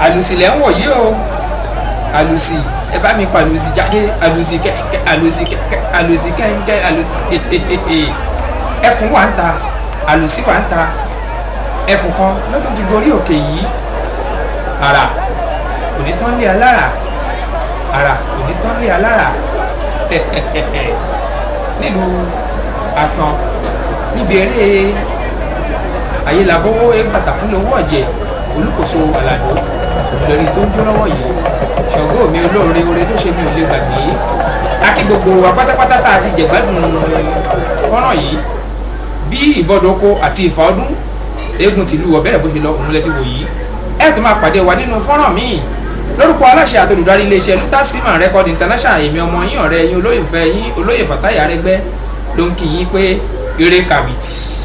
àlùsì lẹ́ ń wọ̀ yìí o àlùsì ẹ bá mi pa àlùsì jáde àlùsì kẹ́kẹ́ àlùsì kẹ́kẹ́ àlùsì ẹkùn wà ń ta àlùsì wà ń ta ẹkùn kan ló tún ti gorí òkè yìí àrà kò ní tán lé alára àrà kò ní tán lé alára nílùú àtàn níbi eré ayélabówó pàtàkì lówó ọ̀jẹ̀ olùkóso àlàdó lórí tó ń jó lọ́wọ́ yìí ṣògo mi olóore oore tó ṣe mi ò lè gbàgbé akí gbogbo wa pátápátá tá a ti jẹ̀gbádùn fọ́nrán yìí bí Ìbodo Oko àti Ifa Odun eégún tìlú Obere bó ṣe lọ òun lẹ́tí wò yìí ẹ̀ tún máa pàdé wa nínú fọ́nrán míì lórúkọ aláṣẹ àtolùdarí iléeṣẹ́ Lutasima Record International èmi ọmọ yín ọ̀rẹ́ yín olóyè Fatai Arẹ́gbẹ́ ló ń kí yín pé eré kàbìtì.